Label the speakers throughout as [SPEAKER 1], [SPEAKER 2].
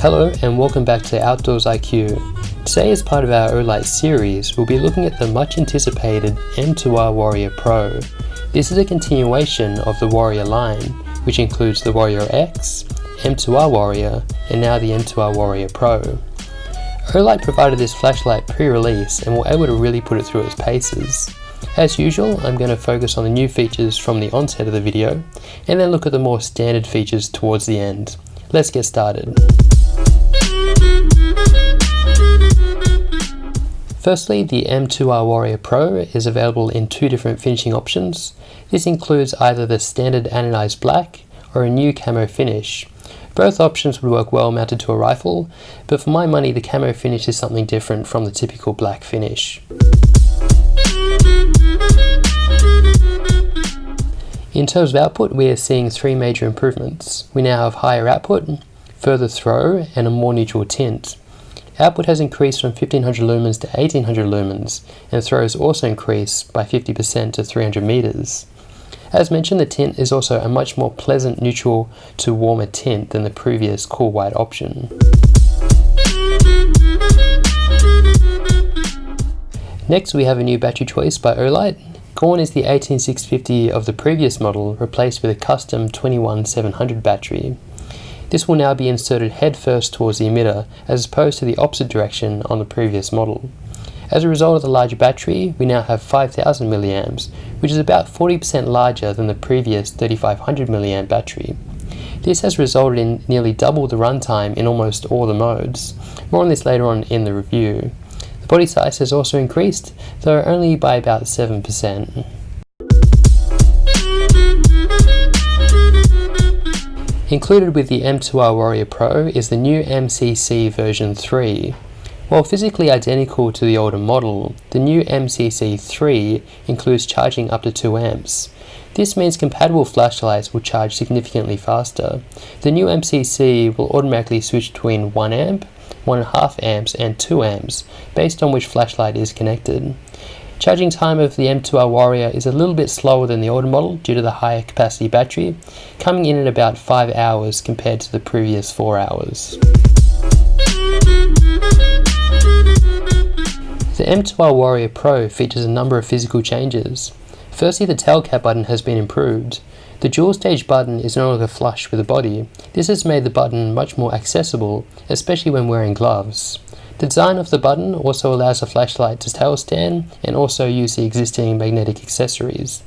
[SPEAKER 1] Hello and welcome back to Outdoors IQ. Today, as part of our OLight series, we'll be looking at the much anticipated M2R Warrior Pro. This is a continuation of the Warrior line, which includes the Warrior X, M2R Warrior, and now the M2R Warrior Pro. OLight provided this flashlight pre-release and were able to really put it through its paces. As usual, I'm going to focus on the new features from the onset of the video, and then look at the more standard features towards the end. Let's get started. Firstly, the M2R Warrior Pro is available in two different finishing options. This includes either the standard anodized black or a new camo finish. Both options would work well mounted to a rifle, but for my money the camo finish is something different from the typical black finish. In terms of output, we are seeing three major improvements. We now have higher output, further throw, and a more neutral tint. Output has increased from 1500 lumens to 1800 lumens, and throw has also increased by 50% to 300 meters. As mentioned, the tint is also a much more pleasant neutral to warmer tint than the previous cool white option. Next, we have a new battery choice by OLight. Gone is the 18650 of the previous model, replaced with a custom 21700 battery. This will now be inserted head first towards the emitter, as opposed to the opposite direction on the previous model. As a result of the larger battery, we now have 5000 mAh, which is about 40% larger than the previous 3500 mAh battery. This has resulted in nearly double the runtime in almost all the modes. More on this later on in the review. The body size has also increased, though only by about 7%. Included with the M2R Warrior Pro is the new MCC version 3. While physically identical to the older model, the new MCC 3 includes charging up to 2 amps. This means compatible flashlights will charge significantly faster. The new MCC will automatically switch between 1 amp, 1.5 amps and 2 amps, based on which flashlight is connected. Charging time of the M2R Warrior is a little bit slower than the older model due to the higher capacity battery, coming in at about 5 hours compared to the previous 4 hours. The M2R Warrior Pro features a number of physical changes. Firstly, the tail cap button has been improved. The dual stage button is no longer flush with the body. This has made the button much more accessible, especially when wearing gloves. The design of the button also allows the flashlight to tail stand and also use the existing magnetic accessories.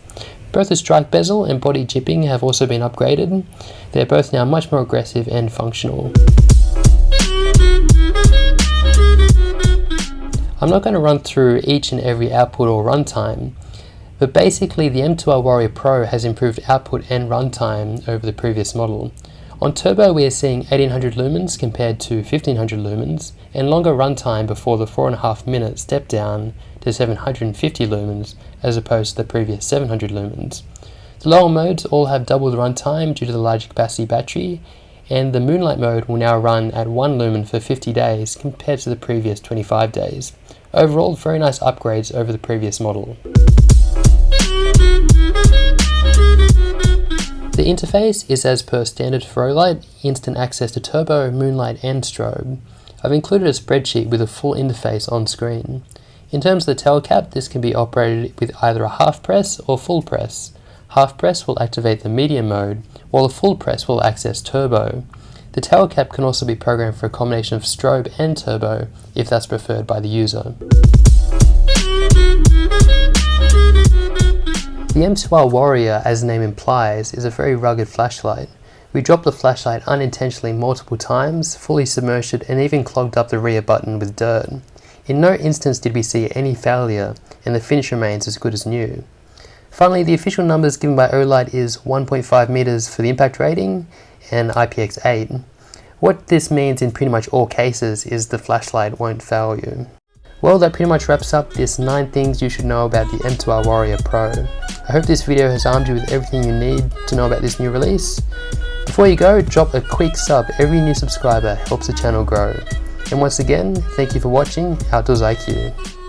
[SPEAKER 1] Both the strike bezel and body jipping have also been upgraded. They're both now much more aggressive and functional. I'm not going to run through each and every output or runtime, but basically the M2R Warrior Pro has improved output and runtime over the previous model. On turbo, we are seeing 1800 lumens compared to 1500 lumens, and longer runtime before the 4.5 minute step down to 750 lumens as opposed to the previous 700 lumens. The lower modes all have double the runtime due to the larger capacity battery, and the Moonlight mode will now run at 1 lumen for 50 days compared to the previous 25 days. Overall, very nice upgrades over the previous model. The interface is as per standard for OLight, instant access to turbo, moonlight and strobe. I've included a spreadsheet with a full interface on screen. In terms of the tail cap, this can be operated with either a half press or full press. Half press will activate the medium mode, while the full press will access turbo. The tail cap can also be programmed for a combination of strobe and turbo, if that's preferred by the user. The M2R Warrior, as the name implies, is a very rugged flashlight. We dropped the flashlight unintentionally multiple times, fully submerged it, and even clogged up the rear button with dirt. In no instance did we see any failure, and the finish remains as good as new. Finally, the official numbers given by OLight is 1.5 meters for the impact rating and IPX8. What this means in pretty much all cases is the flashlight won't fail you. Well, that pretty much wraps up this 9 things you should know about the M2R Warrior Pro. I hope this video has armed you with everything you need to know about this new release. Before you go, drop a quick sub. Every new subscriber helps the channel grow. And once again, thank you for watching Outdoors IQ.